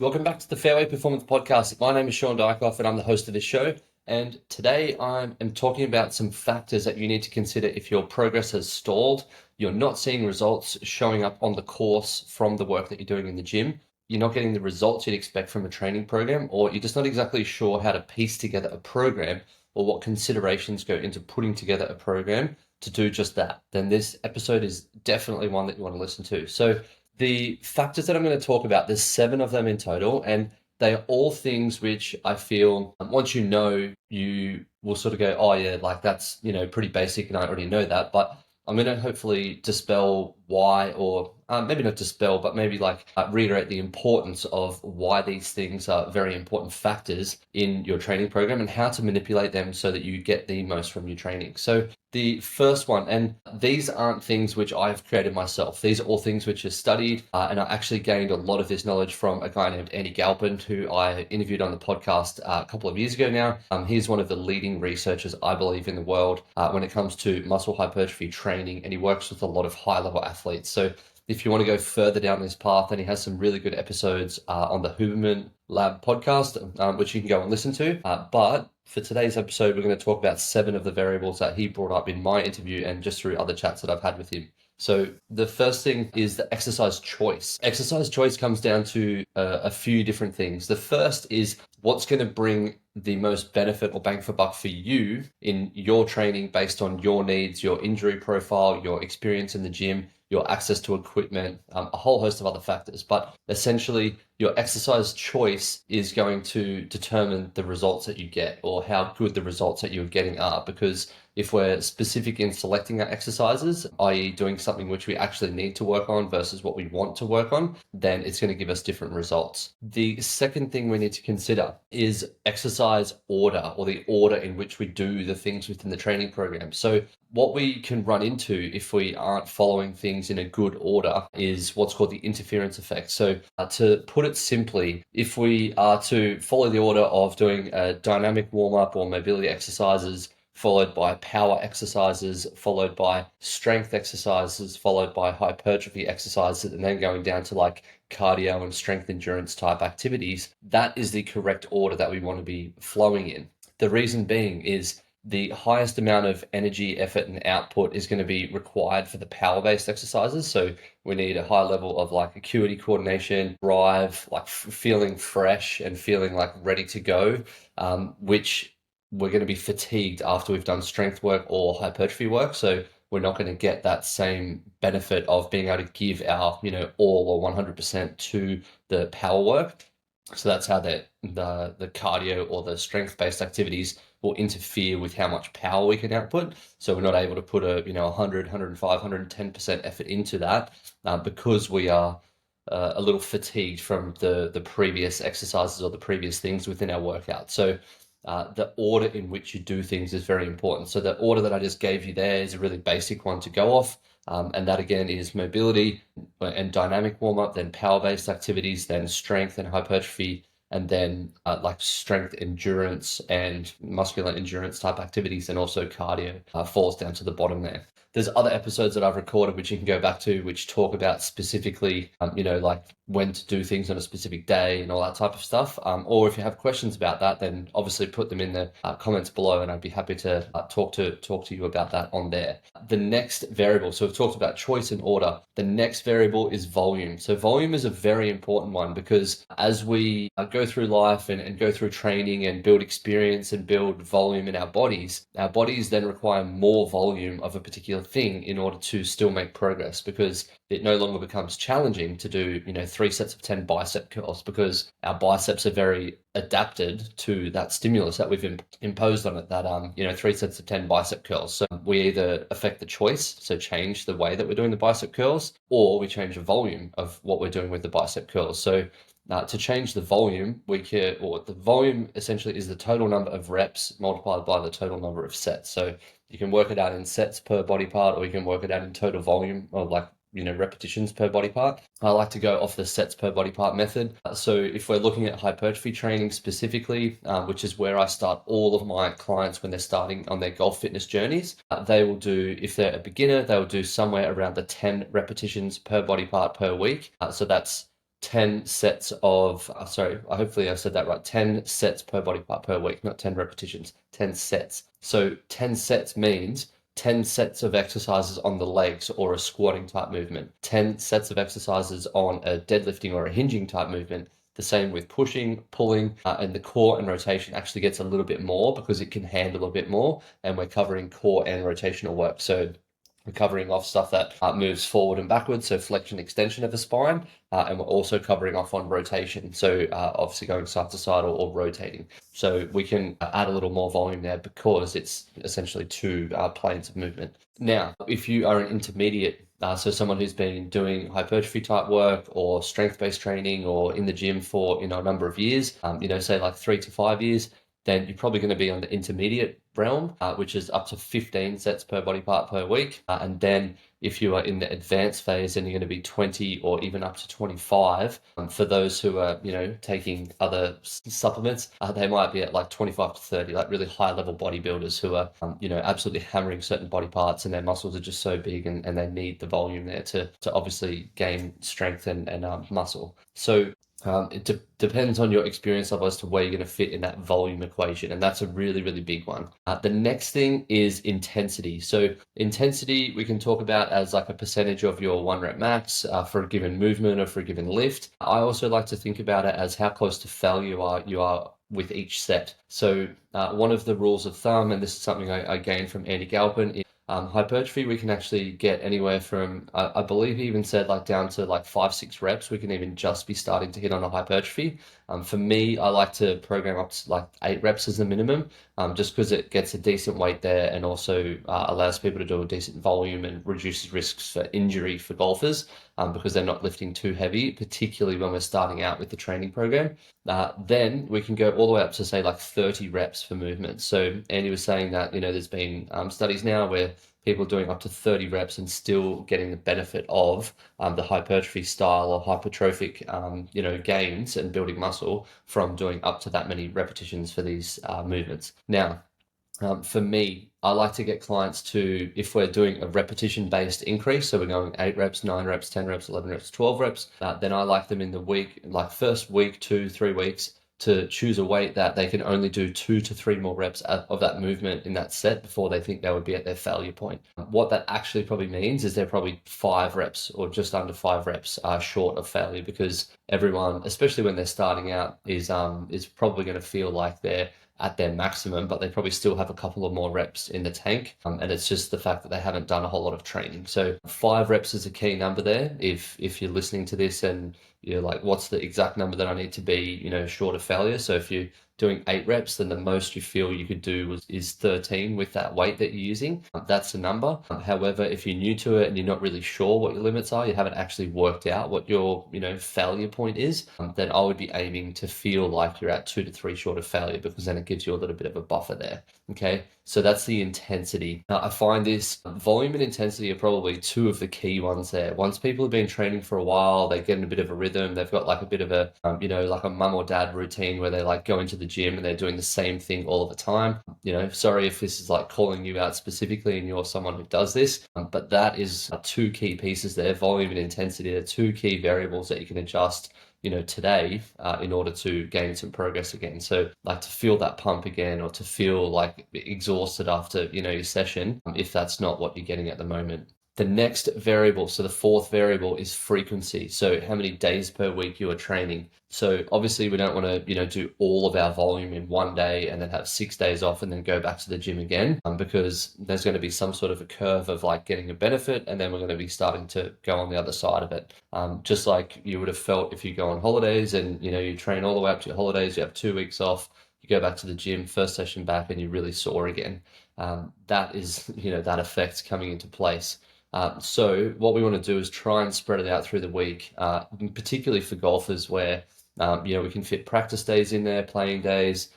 Welcome back to the Fairway Performance Podcast. My name is Sean Dykoff and I'm the host of this show. And today I am talking about some factors that you need to consider if your progress has stalled, you're not seeing results showing up on the course from the work that you're doing in the gym, you're not getting the results you'd expect from a training program, or you're just not exactly sure how to piece together a program or what considerations go into putting together a program to do just that. Then this episode is definitely one that you want to listen to. So the factors that I'm going to talk about, there's 7 of them in total, and they are all things which I feel once you know, you will sort of go, oh yeah, like that's, pretty basic and I already know that. But I'm going to hopefully dispel why, or maybe not dispel, but maybe reiterate the importance of why these things are very important factors in your training program and how to manipulate them so that you get the most from your training. So the first one, and these aren't things which I've created myself. These are all things which are studied, and I actually gained a lot of this knowledge from a guy named Andy Galpin, who I interviewed on the podcast a couple of years ago now. He's one of the leading researchers, I believe, in the world when it comes to muscle hypertrophy training, and he works with a lot of high-level athletes. So if you want to go further down this path, then he has some really good episodes on the Huberman Lab podcast, which you can go and listen to. But for today's episode, we're going to talk about 7 of the variables that he brought up in my interview and just through other chats that I've had with him. So the first thing is the exercise choice. Exercise choice comes down to a few different things. The first is what's going to bring the most benefit or bang for buck for you in your training based on your needs, your injury profile, your experience in the gym, your access to equipment, a whole host of other factors. But essentially, your exercise choice is going to determine the results that you get or how good the results that you're getting are. Because if we're specific in selecting our exercises, i.e. doing something which we actually need to work on versus what we want to work on, then it's going to give us different results. The second thing we need to consider is exercise order, or the order in which we do the things within the training program. So what we can run into if we aren't following things in a good order is what's called the interference effect. So to put it simply, if we are to follow the order of doing a dynamic warm-up or mobility exercises, followed by power exercises, followed by strength exercises, followed by hypertrophy exercises, and then going down to like cardio and strength endurance type activities, that is the correct order that we want to be flowing in. The reason being is the highest amount of energy, effort, and output is going to be required for the power-based exercises. So we need a high level of like acuity coordination, drive, like feeling fresh and feeling like ready to go, which we're going to be fatigued after we've done strength work or hypertrophy work. So we're not going to get that same benefit of being able to give our, all or 100% to the power work. So that's how the cardio or the strength-based activities will interfere with how much power we can output. So we're not able to put a 100, 105, 110% effort into that because we are a little fatigued from the previous exercises or the previous things within our workout. So the order in which you do things is very important. So the order that I just gave you there is a really basic one to go off. And that again is mobility and dynamic warm-up, then power-based activities, then strength and hypertrophy, and then like strength endurance and muscular endurance type activities, and also cardio falls down to the bottom there. There's other episodes that I've recorded which you can go back to, which talk about specifically, like when to do things on a specific day and all that type of stuff. Or if you have questions about that, then obviously put them in the comments below, and I'd be happy to talk to you about that on there. The next variable, so we've talked about choice and order. The next variable is volume. So volume is a very important one because as we go through life and go through training and build experience and build volume in our bodies then require more volume of a particular thing in order to still make progress, because it no longer becomes challenging to do 3 sets of 10 bicep curls because our biceps are very adapted to that stimulus that we've imposed on it, that 3 sets of 10 bicep curls. So we either affect the choice, so change the way that we're doing the bicep curls, or we change the volume of what we're doing with the bicep curls. So to change the volume, the volume essentially is the total number of reps multiplied by the total number of sets. So you can work it out in sets per body part, or you can work it out in total volume of repetitions per body part. I like to go off the sets per body part method. So if we're looking at hypertrophy training specifically, which is where I start all of my clients when they're starting on their golf fitness journeys, they will do, if they're a beginner, they will do somewhere around the 10 repetitions per body part per week. So that's 10 sets of, sorry, hopefully I said that right, 10 sets per body part per week, not 10 repetitions, 10 sets. So 10 sets means 10 sets of exercises on the legs or a squatting type movement, 10 sets of exercises on a deadlifting or a hinging type movement. The same with pushing, pulling, and the core and rotation actually gets a little bit more because it can handle a bit more, and we're covering core and rotational work. So we're covering off stuff that moves forward and backwards, so flexion, extension of the spine, and we're also covering off on rotation, so obviously going side to side or rotating. So we can add a little more volume there because it's essentially two planes of movement. Now, if you are an intermediate, so someone who's been doing hypertrophy type work or strength-based training or in the gym for a number of years, say like 3 to 5 years, then you're probably going to be on the intermediate realm, which is up to 15 sets per body part per week. And then if you are in the advanced phase, then you're going to be 20 or even up to 25. For those who are, taking other supplements, they might be at like 25 to 30, like really high level bodybuilders who are, absolutely hammering certain body parts and their muscles are just so big and they need the volume there to obviously gain strength and muscle. So it depends on your experience level as to where you're going to fit in that volume equation, and that's a really, really big one. The next thing is intensity. So intensity we can talk about as like a percentage of your 1 rep max for a given movement or for a given lift. I also like to think about it as how close to failure you are with each set. So one of the rules of thumb, and this is something I gained from Andy Galpin, hypertrophy, we can actually get anywhere from, I believe he even said like down to like 5-6 reps. We can even just be starting to hit on a hypertrophy. For me, I like to program up to like 8 reps as the minimum, just because it gets a decent weight there and also allows people to do a decent volume and reduces risks for injury for golfers, because they're not lifting too heavy, particularly when we're starting out with the training program. Then we can go all the way up to say like 30 reps for movement. So Andy was saying that, there's been studies now where people doing up to 30 reps and still getting the benefit of the hypertrophy style or hypertrophic, gains and building muscle from doing up to that many repetitions for these movements. Now, for me, I like to get clients to, if we're doing a repetition-based increase, so we're going 8 reps, 9 reps, 10 reps, 11 reps, 12 reps, then I like them in the week, like first week, 2-3 weeks, to choose a weight that they can only do 2 to 3 more reps of that movement in that set before they think they would be at their failure point. What that actually probably means is they're probably 5 reps or just under 5 reps short of failure, because everyone, especially when they're starting out, is probably going to feel like they're at their maximum, but they probably still have a couple of more reps in the tank. And it's just the fact that they haven't done a whole lot of training. So 5 reps is a key number there. If you're listening to this and you're like, what's the exact number that I need to be, short of failure? So if you're doing 8 reps, then the most you feel you could do is 13 with that weight that you're using. That's the number. However, if you're new to it and you're not really sure what your limits are, you haven't actually worked out what your, failure point is, then I would be aiming to feel like you're at 2 to 3 short of failure, because then it gives you a little bit of a buffer there. Okay, so that's the intensity. Now, I find this volume and intensity are probably 2 of the key ones there. Once people have been training for a while, they get in a bit of a rhythm. They've got like a bit of a, like a mum or dad routine where they like go into the gym and they're doing the same thing all of the time. Sorry if this is like calling you out specifically and you're someone who does this, but that is 2 key pieces there. Volume and intensity are 2 key variables that you can adjust today in order to gain some progress again. So like to feel that pump again, or to feel like exhausted after, your session, if that's not what you're getting at the moment. The next variable, so the 4th variable, is frequency. So how many days per week you are training. So obviously we don't want to, do all of our volume in one day and then have 6 days off and then go back to the gym again, because there's going to be some sort of a curve of like getting a benefit, and then we're going to be starting to go on the other side of it. Just like you would have felt if you go on holidays and, you train all the way up to your holidays, you have 2 weeks off, you go back to the gym, first session back, and you're really sore again. That is, that effect's coming into place. So what we want to do is try and spread it out through the week, particularly for golfers where, we can fit practice days in there, playing days.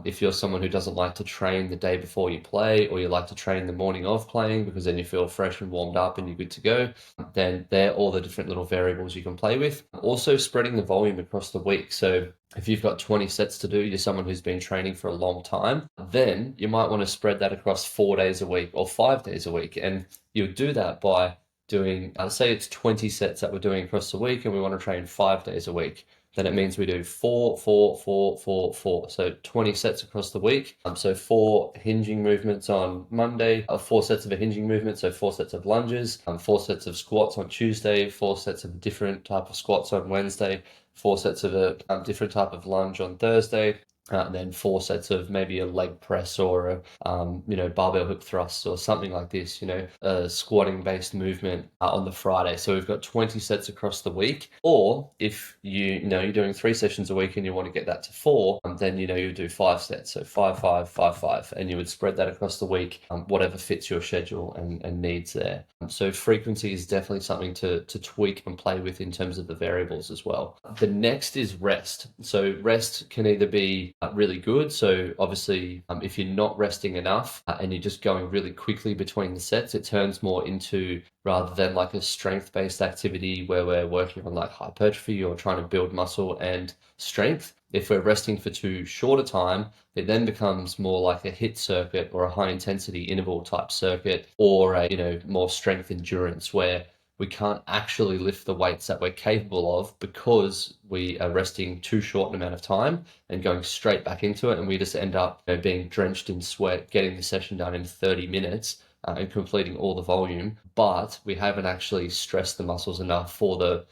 If you're someone who doesn't like to train the day before you play, or you like to train the morning of playing because then you feel fresh and warmed up and you're good to go, then they're all the different little variables you can play with. Also spreading the volume across the week. So if you've got 20 sets to do, you're someone who's been training for a long time, then you might want to spread that across 4 days a week or 5 days a week. And you would do that by doing, say it's 20 sets that we're doing across the week and we want to train 5 days a week, then it means we do 4, 4, 4, 4, 4. So 20 sets across the week. So 4 hinging movements on Monday, 4 sets of a hinging movement, so 4 sets of lunges, 4 sets of squats on Tuesday, 4 sets of a different type of squats on Wednesday, 4 sets of a different type of lunge on Thursday. And then 4 sets of maybe a leg press or a barbell hook thrust or something like this, a squatting based movement on the Friday. So we've got 20 sets across the week. Or if you're doing 3 sessions a week and you want to get that to 4, then you do 5 sets. So 5, 5, 5, 5, and you would spread that across the week, whatever fits your schedule and needs there. So frequency is definitely something to tweak and play with in terms of the variables as well. The next is rest. So rest can either be really good. So obviously, if you're not resting enough and you're just going really quickly between the sets, it turns more into, rather than like a strength-based activity where we're working on like hypertrophy or trying to build muscle and strength. If we're resting for too short a time, it then becomes more like a HIIT circuit or a high intensity interval type circuit, or a more strength endurance where we can't actually lift the weights that we're capable of because we are resting too short an amount of time and going straight back into it, and we just end up being drenched in sweat, getting the session done in 30 minutes and completing all the volume, but we haven't actually stressed the muscles enough for the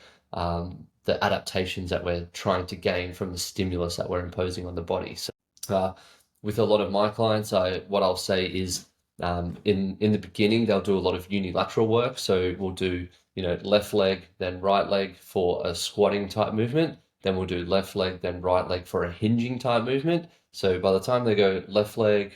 adaptations that we're trying to gain from the stimulus that we're imposing on the body. So with a lot of my clients, what I'll say is, in the beginning, they'll do a lot of unilateral work. So we'll do, left leg, then right leg for a squatting type movement. Then we'll do left leg, then right leg for a hinging type movement. So by the time they go left leg,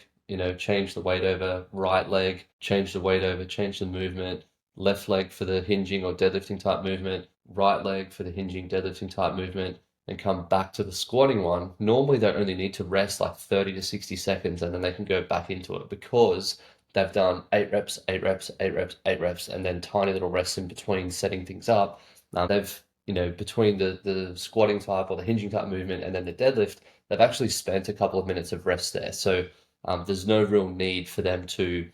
change the weight over, right leg, change the weight over, change the movement, left leg for the hinging or deadlifting type movement, right leg for the hinging deadlifting type movement, and come back to the squatting one. Normally they only need to rest like 30 to 60 seconds and then they can go back into it because they've done 8 reps, 8 reps, 8 reps, 8 reps, and then tiny little rests in between setting things up. They've, between the squatting type or the hinging type movement and then the deadlift, they've actually spent a couple of minutes of rest there. So there's no real need for them to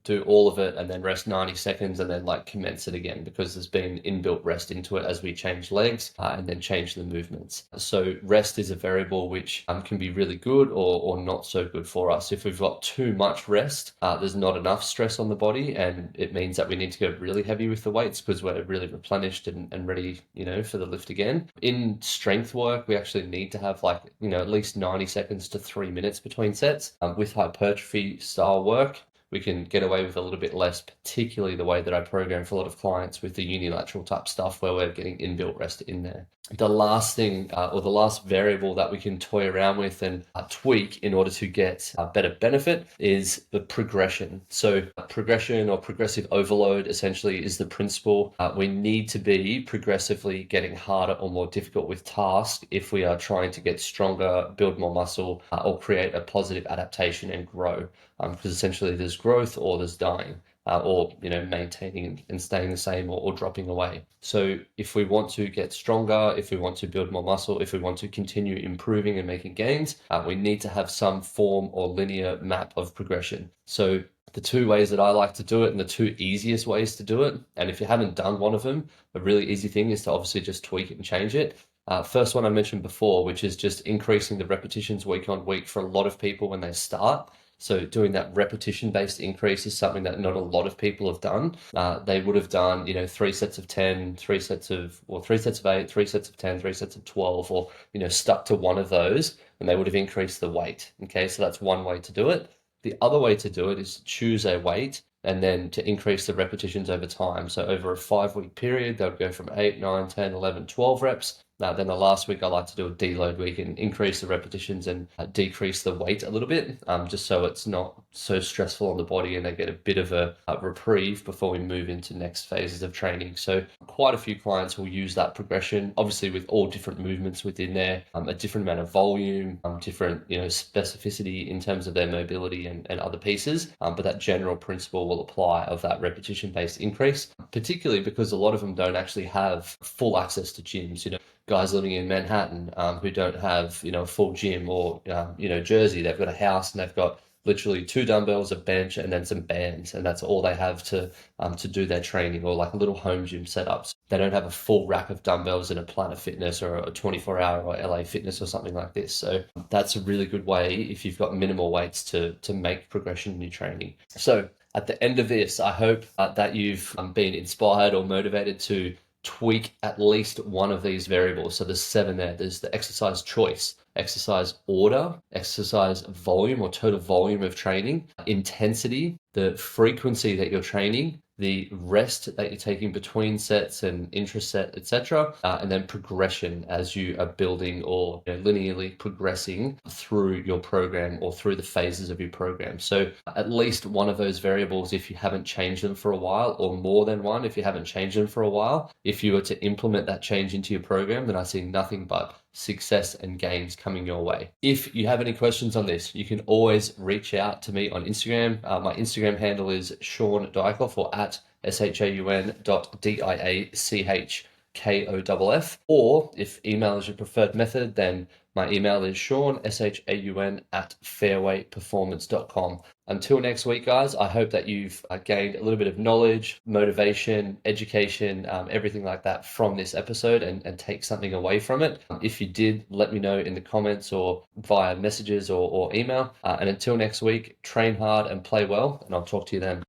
do all of it and then rest 90 seconds and then like commence it again, because there's been inbuilt rest into it as we change legs and then change the movements. So rest is a variable which can be really good or not so good for us. If we've got too much rest, there's not enough stress on the body, and it means that we need to go really heavy with the weights because we're really replenished and ready, for the lift again. In strength work, we actually need to have like, at least 90 seconds to 3 minutes between sets. With hypertrophy style work, we can get away with a little bit less, particularly the way that I program for a lot of clients with the unilateral type stuff where we're getting inbuilt rest in there. The last thing or the last variable that we can toy around with and tweak in order to get a better benefit is the progression. So progression or progressive overload essentially is the principle. We need to be progressively getting harder or more difficult with tasks if we are trying to get stronger, build more muscle, or create a positive adaptation and grow. Because essentially there's growth or there's dying. Or maintaining and staying the same or dropping away. So if we want to get stronger, if we want to build more muscle, if we want to continue improving and making gains, we need to have some form or linear map of progression. So the 2 ways that I like to do it, and the 2 easiest ways to do it, and if you haven't done one of them, a really easy thing is to obviously just tweak it and change it. First one I mentioned before, which is just increasing the repetitions week on week for a lot of people when they start. So doing that repetition-based increase is something that not a lot of people have done. They would have done, 3 sets of 10, 3 sets of 8, 3 sets of 10, 3 sets of 12, or, stuck to one of those, and they would have increased the weight. Okay, so that's one way to do it. The other way to do it is choose a weight and then to increase the repetitions over time. So over a 5-week period, they'll go from 8, 9, 10, 11, 12 reps. Then the last week, I like to do a deload week and increase the repetitions and decrease the weight a little bit, just so it's not so stressful on the body and they get a bit of a reprieve before we move into next phases of training. So quite a few clients will use that progression, obviously with all different movements within there, a different amount of volume, different specificity in terms of their mobility and other pieces, but that general principle will apply of that repetition-based increase, particularly because a lot of them don't actually have full access to gyms. Guys living in Manhattan who don't have, a full gym, or, Jersey, they've got a house and they've got literally 2 dumbbells, a bench, and then some bands, and that's all they have to do their training, or like little home gym setups. They don't have a full rack of dumbbells in a Planet Fitness or a 24 Hour or LA Fitness or something like this. So that's a really good way if you've got minimal weights to make progression in your training. So at the end of this, I hope that you've been inspired or motivated to tweak at least one of these variables. So there's 7 there. There's the exercise choice, exercise order, exercise volume or total volume of training, intensity, the frequency that you're training, the rest that you're taking between sets and intra-set, etc., and then progression as you are building or linearly progressing through your program or through the phases of your program. So at least one of those variables, if you haven't changed them for a while, or more than one if you haven't changed them for a while, if you were to implement that change into your program, then I see nothing but success and gains coming your way. If you have any questions on this, you can always reach out to me on Instagram. My Instagram handle is Shaun Diakoff, or at SHAUN.DIACHKOFF. Or if email is your preferred method, then my email is Shaun, SHAUN, at fairwayperformance.com. Until next week, guys, I hope that you've gained a little bit of knowledge, motivation, education, everything like that from this episode, and take something away from it. If you did, let me know in the comments or via messages or email. And until next week, train hard and play well, and I'll talk to you then.